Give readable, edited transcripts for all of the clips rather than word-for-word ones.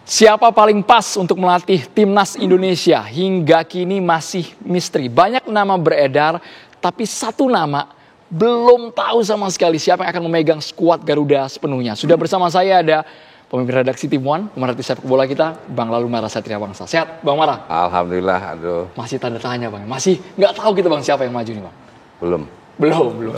Siapa paling pas untuk melatih timnas Indonesia hingga kini masih misteri. Banyak nama beredar, tapi satu nama belum tahu sama sekali siapa yang akan memegang skuad Garuda sepenuhnya. Sudah bersama saya ada pemimpin redaksi Tim One, pemerhati sepak bola kita, Bang Lalumara Satria Bangsa. Sehat, Bang Mara? Alhamdulillah, aduh. Masih tanda tanya, Bang. Masih nggak tahu kita, Bang, siapa yang maju nih, Bang? Belum.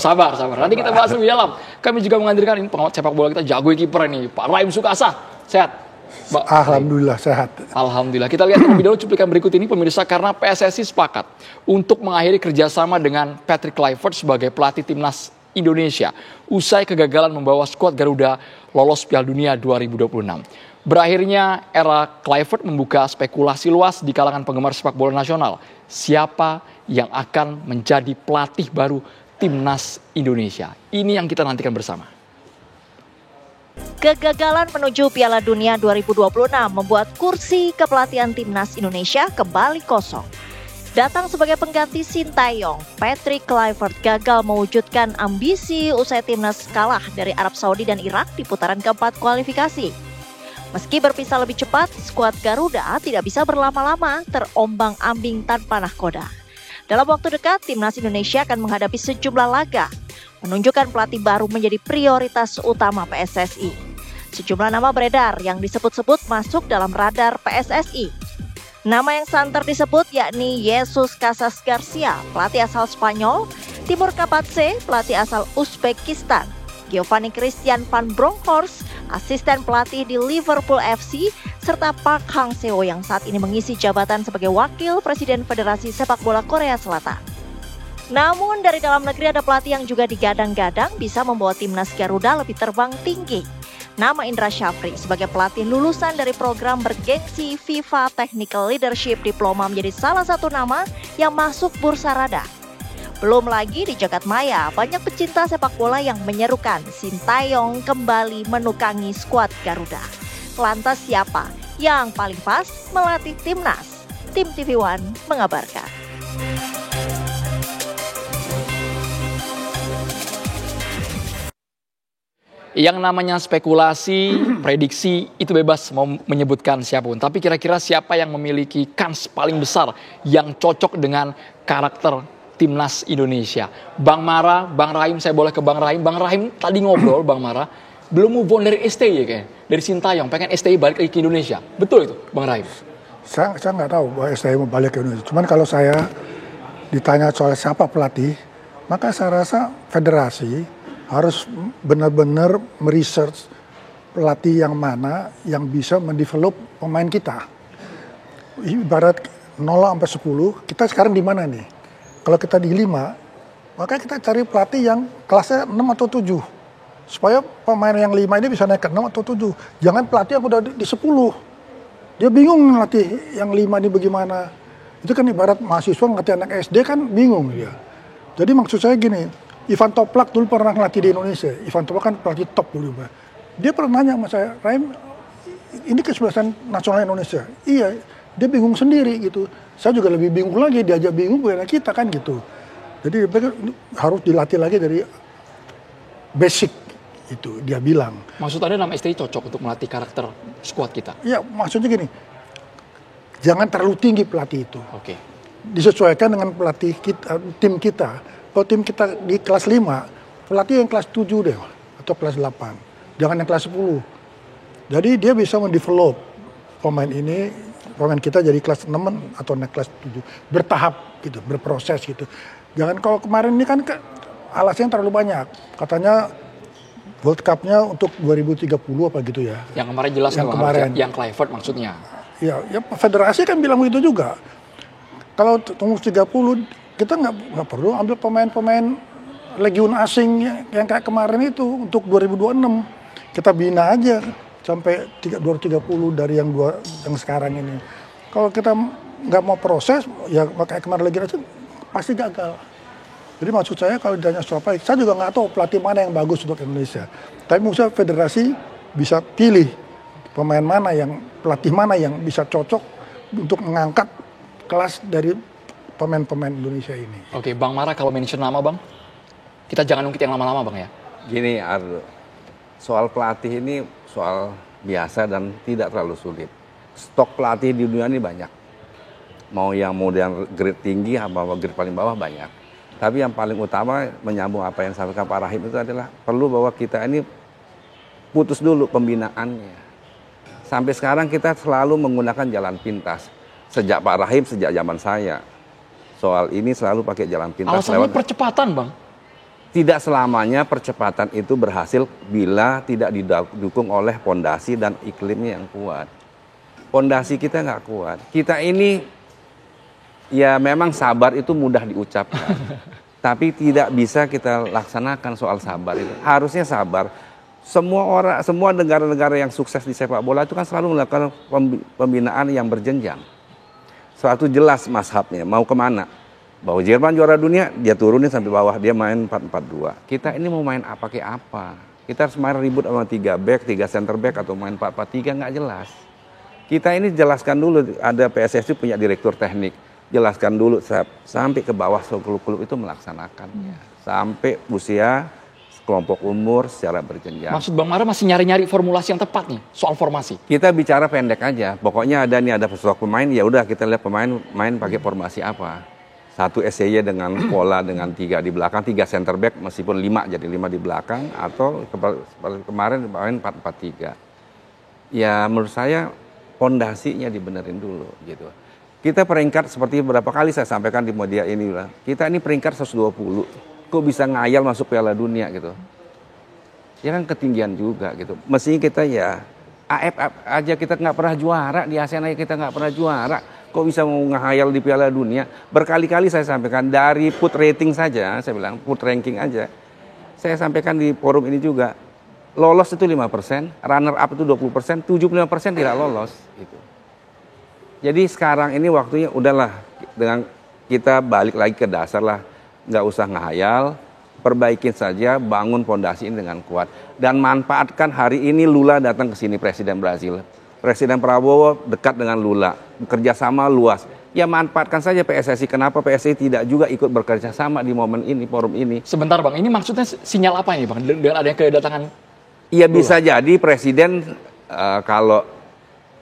Sabar. Nanti kita bahas lebih dalam. Kami juga menghadirkan ini pengamat sepak bola kita, jago kiper ini, Pak Rahim Sukasa. Sehat? Alhamdulillah sehat. Alhamdulillah. Kita lihat lebih dahulu cuplikan berikut ini, pemirsa, karena PSSI sepakat untuk mengakhiri kerjasama dengan Patrick Kluivert sebagai pelatih timnas Indonesia usai kegagalan membawa skuad Garuda lolos Piala Dunia 2026. Berakhirnya era Kluivert membuka spekulasi luas di kalangan penggemar sepak bola nasional. Siapa yang akan menjadi pelatih baru timnas Indonesia? Ini yang kita nantikan bersama. Kegagalan menuju Piala Dunia 2026 membuat kursi kepelatihan timnas Indonesia kembali kosong. Datang sebagai pengganti Sintayong, Patrick Kluivert gagal mewujudkan ambisi usai timnas kalah dari Arab Saudi dan Irak di putaran keempat kualifikasi. Meski berpisah lebih cepat, skuad Garuda tidak bisa berlama-lama terombang-ambing tanpa nahkoda. Dalam waktu dekat, timnas Indonesia akan menghadapi sejumlah laga. Menunjukkan pelatih baru menjadi prioritas utama PSSI. Sejumlah nama beredar yang disebut-sebut masuk dalam radar PSSI. Nama yang santer disebut yakni Jesus Casas Garcia, pelatih asal Spanyol, Timur Kapatse, pelatih asal Uzbekistan, Giovanni Christian van Bronckhorst, asisten pelatih di Liverpool FC, serta Park Hang-seo yang saat ini mengisi jabatan sebagai wakil presiden Federasi Sepak Bola Korea Selatan. Namun dari dalam negeri ada pelatih yang juga digadang-gadang bisa membawa timnas Garuda lebih terbang tinggi. Nama Indra Syafri sebagai pelatih lulusan dari program bergengsi FIFA Technical Leadership Diploma menjadi salah satu nama yang masuk bursa radar. Belum lagi di jagat maya banyak pecinta sepak bola yang menyerukan Sintayong kembali menukangi skuad Garuda. Lantas siapa yang paling pas melatih timnas? Tim TV One mengabarkan. Yang namanya spekulasi, prediksi itu bebas mau menyebutkan siapapun. Tapi kira-kira siapa yang memiliki kans paling besar yang cocok dengan karakter timnas Indonesia? Bang Mara, Bang Rahim, saya boleh ke Bang Rahim. Bang Rahim tadi ngobrol, Bang Mara, belum move on dari STY kayaknya. Dari Sintayong, pengen STY balik lagi ke Indonesia. Betul itu, Bang Rahim? Saya nggak tahu bahwa STY mau balik ke Indonesia. Cuman kalau saya ditanya soal siapa pelatih, maka saya rasa federasi harus benar-benar meresearch pelatih yang mana yang bisa mendevelop pemain kita. Ibarat 0 sampai 10, kita sekarang di mana nih? Kalau kita di 5, maka kita cari pelatih yang kelasnya 6 atau 7. Supaya pemain yang 5 ini bisa naik ke 6 atau 7. Jangan pelatih yang udah di 10. Dia bingung ngelatih yang 5 ini bagaimana. Itu kan ibarat mahasiswa ngelatih anak SD kan bingung dia. Jadi maksud saya gini, Ivan Toplak dulu pernah ngelatih di Indonesia. Ivan Toplak kan pelatih top dulu. Dia pernah nanya sama saya, Rahim, ini kesebelasan nasional Indonesia. Iya, dia bingung sendiri gitu. Saya juga lebih bingung lagi, diajak bingung bukan kita kan gitu. Jadi harus dilatih lagi dari basic itu, dia bilang. Maksud Anda nama STY cocok untuk melatih karakter skuad kita? Iya, maksudnya gini, jangan terlalu tinggi pelatih itu. Oke. Disesuaikan dengan pelatih kita, tim kita. Kalau tim kita di kelas 5, pelatih yang kelas 7 deh, atau kelas 8. Jangan yang kelas 10. Jadi dia bisa mendevelop pemain ini, pemain kita jadi kelas 6 atau naik kelas 7. Bertahap gitu, berproses gitu. Jangan kalau kemarin ini kan alasannya terlalu banyak. Katanya World Cup-nya untuk 2030 apa gitu ya. Yang kemarin jelas yang kemarin. Yang Kluivert maksudnya. Ya federasi kan bilang begitu juga. Kalau umur 30, kita nggak perlu ambil pemain-pemain legiun asing yang kayak kemarin itu untuk 2026. Kita bina aja sampai 2030 dari yang sekarang ini. Kalau kita nggak mau proses, ya kayak kemarin legiun asing pasti gagal. Jadi maksud saya kalau ditanya soal pelatih, saya juga nggak tahu pelatih mana yang bagus untuk Indonesia. Tapi maksudnya federasi bisa pilih pemain mana pelatih mana yang bisa cocok untuk mengangkat kelas dari pemain-pemain Indonesia ini. Oke, Bang Mara kalau mention nama, Bang, kita jangan ungkit yang lama-lama, Bang ya. Gini, Ardo, soal pelatih ini soal biasa dan tidak terlalu sulit. Stok pelatih di dunia ini banyak. Mau yang modern grade tinggi apa grade paling bawah banyak. Tapi yang paling utama menyambung apa yang disampaikan Pak Rahim itu adalah perlu bahwa kita ini putus dulu pembinaannya. Sampai sekarang kita selalu menggunakan jalan pintas. Sejak Pak Rahim, sejak zaman saya. Soal ini selalu pakai jalan pintas. Alasannya percepatan, Bang. Tidak selamanya percepatan itu berhasil bila tidak didukung oleh pondasi dan iklimnya yang kuat. Pondasi kita nggak kuat. Kita ini ya memang sabar itu mudah diucapkan. Tapi tidak bisa kita laksanakan soal sabar itu. Harusnya sabar. Semua negara-negara yang sukses di sepak bola itu kan selalu melakukan pembinaan yang berjenjang. Suatu jelas mazhabnya, mau kemana. Bahwa Jerman juara dunia, dia turunin sampai bawah, dia main 4-4-2. Kita ini mau main apa kayak apa. Kita harus main ribut sama 3 back, 3 center back, atau main 4-4-3, nggak jelas. Kita ini jelaskan dulu, ada PSSI punya direktur teknik. Jelaskan dulu sampai ke bawah klub-klub itu melaksanakannya. Sampai usia, kelompok umur secara berjenjang. Maksud Bang Mara masih nyari-nyari formulasi yang tepat nih soal formasi. Kita bicara pendek aja. Pokoknya ada sosok pemain, ya udah kita lihat pemain main pakai formasi apa. 1 SCY dengan pola dengan 3 di belakang, 3 center back meskipun 5 jadi 5 di belakang, atau kemarin main 4-4-3. Ya menurut saya pondasinya dibenerin dulu gitu. Kita peringkat seperti beberapa kali saya sampaikan di media ini lah. Kita ini peringkat 120. Kok bisa ngayal masuk Piala Dunia gitu. Ya kan ketinggian juga gitu. Mestinya kita ya AFF aja kita nggak pernah juara, di ASEAN aja kita nggak pernah juara. Kok bisa mau ngehayal di Piala Dunia? Berkali-kali saya sampaikan dari put rating saja, saya bilang put ranking aja. Saya sampaikan di forum ini juga. Lolos itu 5%, runner up itu 20%, 75% tidak lolos gitu. Jadi sekarang ini waktunya udahlah dengan kita balik lagi ke dasar lah. Nggak usah ngehayal, perbaikin saja, bangun pondasi ini dengan kuat. Dan manfaatkan hari ini Lula datang ke sini, Presiden Brazil. Presiden Prabowo dekat dengan Lula, bekerjasama luas. Ya manfaatkan saja PSSI. Kenapa PSSI tidak juga ikut bekerjasama di momen ini, forum ini? Sebentar Bang, ini maksudnya sinyal apa ini Bang? Dengan adanya kedatangan Iya bisa jadi Presiden kalau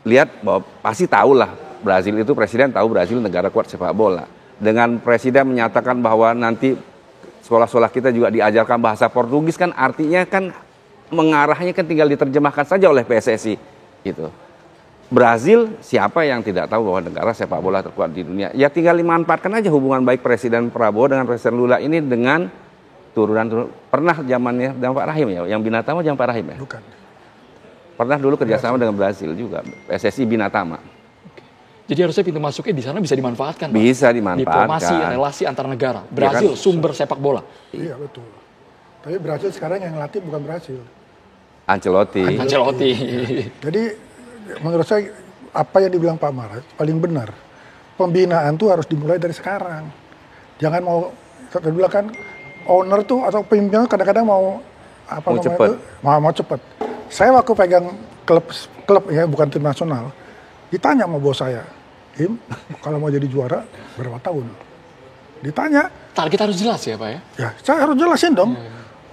lihat bahwa pasti tahulah Brazil itu, Presiden tahu Brazil negara kuat sepak bola. Dengan Presiden menyatakan bahwa nanti sekolah-sekolah kita juga diajarkan bahasa Portugis, kan artinya kan mengarahnya kan tinggal diterjemahkan saja oleh PSSI gitu. Brazil siapa yang tidak tahu bahwa negara sepak bola terkuat di dunia? Ya tinggal dimanfaatkan aja hubungan baik Presiden Prabowo dengan Presiden Lula ini dengan turunan. Pernah zamannya dengan Pak Rahim ya, yang Binatama zaman Pak Rahim ya? Bukan. Pernah dulu kerjasama dengan Brazil juga, PSSI Binatama. Jadi harusnya pintu masuknya di sana bisa dimanfaatkan, Pak. Bisa dimanfaatkan. Diplomasi, relasi antar negara. Brazil, ya kan? Sumber sepak bola. Iya betul. Tapi Brazil sekarang yang latih bukan Brazil. Ancelotti. Jadi menurut saya apa yang dibilang Pak Mara paling benar. Pembinaan tuh harus dimulai dari sekarang. Jangan mau, saya bilang kan owner tuh atau pemimpin kadang-kadang mau apa mau namanya cepet. Itu, mau cepet. Saya waktu pegang klub ya bukan tim nasional. Ditanya sama bos saya, Im, kalau mau jadi juara berapa tahun? Ditanya. Target harus jelas ya Pak ya? Ya, saya harus jelasin dong.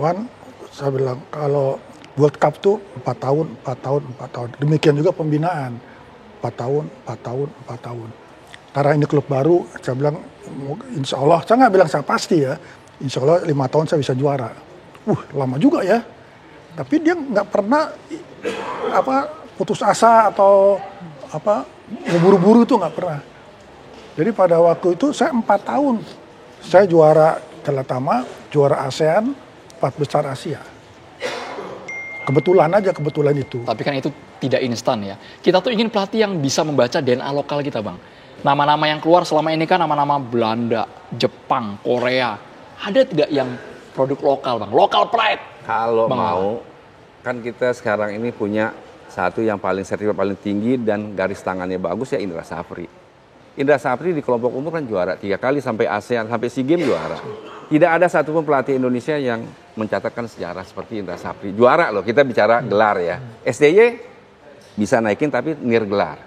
Wan, saya bilang kalau World Cup tuh 4 tahun, 4 tahun, 4 tahun. Demikian juga pembinaan. 4 tahun, 4 tahun, 4 tahun. Karena ini klub baru, saya bilang insya Allah, saya nggak bilang saya pasti ya. Insya Allah 5 tahun saya bisa juara. Lama juga ya. Tapi dia nggak pernah putus asa atau buru-buru itu nggak pernah. Jadi pada waktu itu saya 4 tahun. Saya juara Telatama, juara ASEAN, 4 besar Asia. Kebetulan itu. Tapi kan itu tidak instan ya. Kita tuh ingin pelatih yang bisa membaca DNA lokal kita Bang. Nama-nama yang keluar selama ini kan nama-nama Belanda, Jepang, Korea. Ada tidak yang produk lokal Bang? Local pride. Kalau mau, kan kita sekarang ini punya satu yang paling sertifikat paling tinggi dan garis tangannya bagus ya Indra Safri. Indra Safri di kelompok umur kan juara 3 kali sampai ASEAN, sampai SEA Games juara. Tidak ada satupun pelatih Indonesia yang mencatatkan sejarah seperti Indra Safri. Juara loh, kita bicara gelar ya. SDY bisa naikin tapi nir gelar.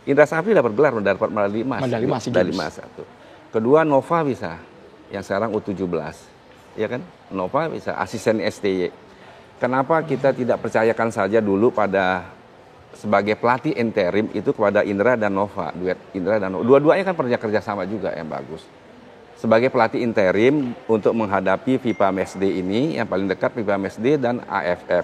Indra Safri dapat gelar, dapat medali emas. Medali emas satu. Kedua Nova bisa, yang sekarang U17. Ya kan? Nova bisa asisten SDY. Kenapa kita tidak percayakan saja dulu pada sebagai pelatih interim itu kepada Indra dan Nova, duet Indra dan Nova. Dua-duanya kan pernah kerja sama juga yang bagus. Sebagai pelatih interim untuk menghadapi FIFA Matchday ini, yang paling dekat FIFA Matchday dan AFF.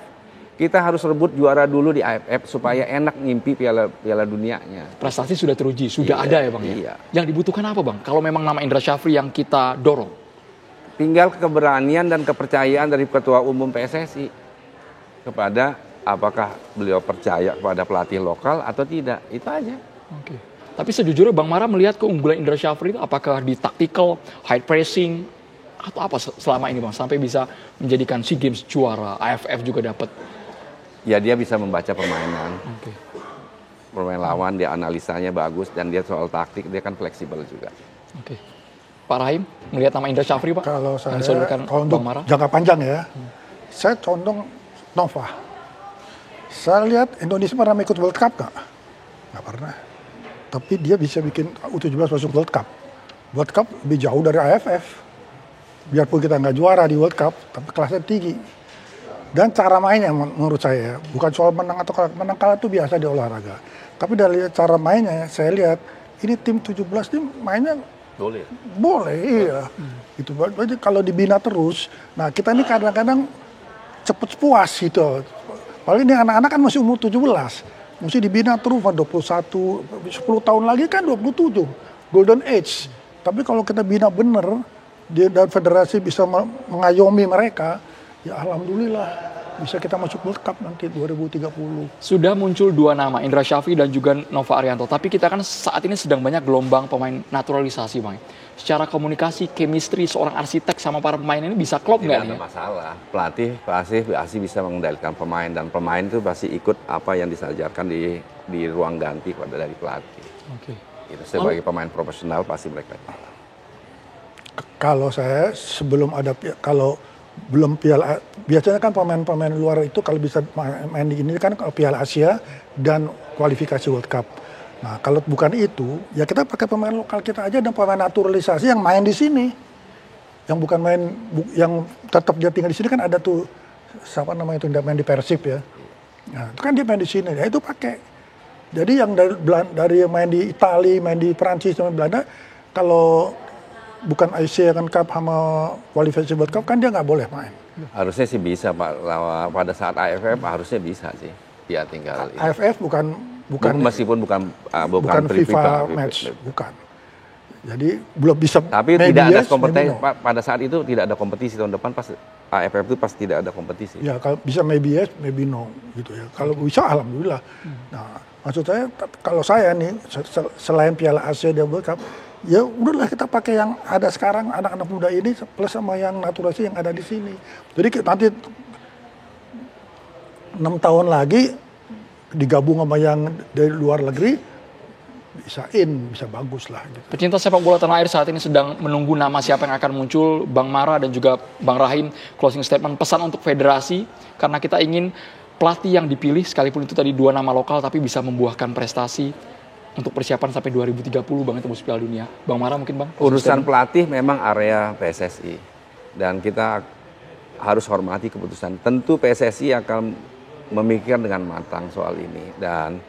Kita harus rebut juara dulu di AFF supaya enak ngimpi piala dunianya. Prestasi sudah teruji, sudah ada ya Bang ya? Iya. Yang dibutuhkan apa Bang? Kalau memang nama Indra Syafri yang kita dorong? Tinggal keberanian dan kepercayaan dari Ketua Umum PSSI kepada apakah beliau percaya kepada pelatih lokal atau tidak, itu aja. Oke. Tapi sejujurnya Bang Mara melihat keunggulan Indra Syafri itu apakah di tactical, high pressing, atau apa selama ini Bang? Sampai bisa menjadikan SEA Games juara, AFF juga dapat. Ya dia bisa membaca permainan. Oke. Permainan lawan, dia analisanya bagus, dan dia soal taktik, dia kan fleksibel juga. Oke. Pak Rahim, melihat nama Indra Syafri Pak? Kalau saya, yang disodorkan kalau untuk Bang Mara? jangka panjang ya, saya condong Nova. Saya lihat Indonesia pernah ikut World Cup nggak? Nggak pernah. Tapi dia bisa bikin U17 masuk World Cup. World Cup lebih jauh dari AFF. Biarpun kita nggak juara di World Cup, tapi kelasnya tinggi. Dan cara mainnya menurut saya, bukan soal menang atau kalah. Menang kalah itu biasa di olahraga. Tapi dari cara mainnya, saya lihat ini tim 17 ini mainnya boleh, iya. Itu berarti kalau dibina terus. Nah kita ini kadang-kadang cepet puas gitu. Paling ini anak-anak kan masih umur 17. Mesti dibina terus, 21, 10 tahun lagi kan 27, golden age. Tapi kalau kita bina bener, dan federasi bisa mengayomi mereka, ya alhamdulillah bisa kita masuk World Cup nanti 2030. Sudah muncul dua nama, Indra Syafri dan juga Nova Arianto. Tapi kita kan saat ini sedang banyak gelombang pemain naturalisasi Bang. Secara komunikasi, chemistry seorang arsitek sama para pemain ini bisa klop nggak nih? Tidak ada masalah. Pelatih pasti bisa mengendalikan pemain, dan pemain itu pasti ikut apa yang disajarkan di ruang ganti dari pelatih. Oke. Itu sebagai pemain profesional pasti mereka. Kalau saya sebelum ada kalau belum piala, biasanya kan pemain-pemain luar itu kalau bisa main di ini kan Piala Asia dan kualifikasi World Cup. Nah kalau bukan itu, ya kita pakai pemain lokal kita aja dan pemain naturalisasi yang main di sini. Yang bukan main, yang tetap dia tinggal di sini kan ada tuh, siapa namanya itu, main di Persib ya. Nah itu kan dia main di sini, ya itu pakai. Jadi yang dari main di Italia, main di Prancis, sama Belanda, kalau bukan Asian Cup sama kualifikasi World Cup kan dia nggak boleh main. Harusnya sih bisa Pak, pada saat AFF harusnya bisa sih. Ya tinggal. AFF bukan meskipun bukan FIFA match, bukan. Jadi belum bisa. Tapi tidak ada kompetisi pada saat itu, tidak ada kompetisi tahun depan pas AFF itu pasti tidak ada kompetisi. Ya kalau bisa maybe yes, maybe no gitu ya. Kalau bisa alhamdulillah. Nah maksud saya kalau saya nih selain Piala Asia dan World Cup, ya udahlah kita pakai yang ada sekarang anak-anak muda ini plus sama yang naturalisasi yang ada di sini. Jadi nanti 6 tahun lagi digabung sama yang dari luar negeri bisa bagus lah. Gitu. Pecinta sepak bola tanah air saat ini sedang menunggu nama siapa yang akan muncul. Bang Mara dan juga Bang Rahim, closing statement, pesan untuk federasi, karena kita ingin pelatih yang dipilih sekalipun itu tadi dua nama lokal tapi bisa membuahkan prestasi untuk persiapan sampai 2030 Bang tembus Piala Dunia. Bang Mara mungkin Bang? Urusan pelatih memang area PSSI dan kita harus hormati keputusan. Tentu PSSI akan memikirkan dengan matang soal ini, dan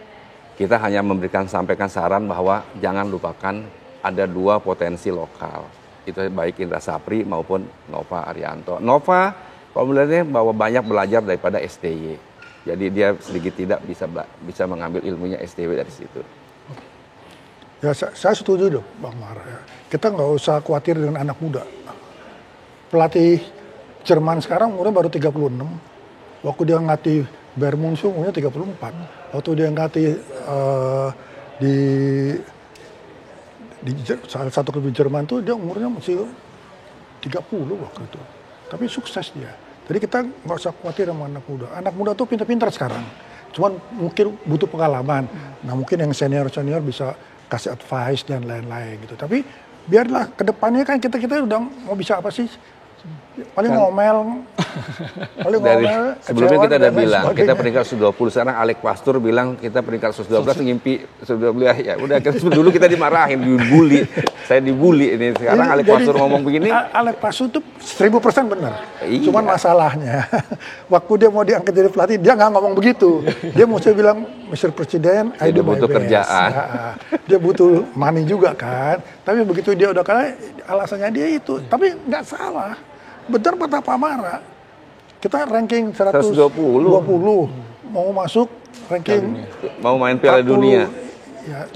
kita hanya sampaikan saran bahwa jangan lupakan ada dua potensi lokal. Itu baik Indra Syafri maupun Nova Arianto. Nova kalau melihatnya bahwa banyak belajar daripada STY. Jadi dia sedikit tidak bisa mengambil ilmunya STY dari situ. Ya saya setuju dong Bang Mara. Ya. Kita nggak usah khawatir dengan anak muda. Pelatih Jerman sekarang umurnya baru 36. Waktu dia ngelatih Bayern Munchen umurnya 34. Waktu dia ngelatih di salah satu klub Jerman tuh dia umurnya masih 30 waktu itu. Tapi sukses dia. Jadi kita nggak usah khawatir sama anak muda. Anak muda tuh pintar-pintar sekarang. Cuman mungkin butuh pengalaman. Nah mungkin yang senior-senior bisa kasih advice dan lain-lain gitu. Tapi biarlah kedepannya kan kita udah mau bisa apa sih? paling ngomel, paling Dari ngomel. sebelumnya kecewa, kita udah dan lain bilang kita sebagainya. peringkat 120, sekarang Alex Pastur bilang kita peringkat 112, ngimpi 112. Ya udah, dulu kita dimarahin, dibully, saya dibully ini. Sekarang Alex Pastur ngomong begini. Alex Pastur itu 1000% benar. Iya. Cuman masalahnya, waktu dia mau diangkat jadi pelatih, dia nggak ngomong begitu. Dia mesti bilang, Mr. Presiden, I Dia do my butuh best. kerjaan. Ya, dia butuh money juga kan. Tapi begitu dia udah kalah, alasannya dia itu. Tapi nggak salah. Benar kata Pak Mara. Kita ranking 120. Mau masuk ranking Mau main Piala 40. Dunia. Ya,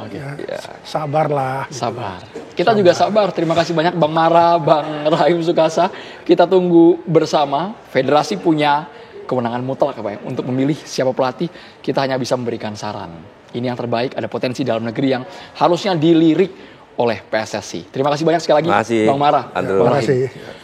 sabarlah. Sabar. Kita juga sabar. Terima kasih banyak Bang Mara, Bang Rahim Sukasa. Kita tunggu bersama. Federasi punya kewenangan mutlak Pak, ya, untuk memilih siapa pelatih. Kita hanya bisa memberikan saran. Ini yang terbaik, ada potensi dalam negeri yang harusnya dilirik oleh PSSI. Terima kasih banyak sekali lagi Makasih. Bang Mara. Andrew. Bang Terima Rahim. kasih.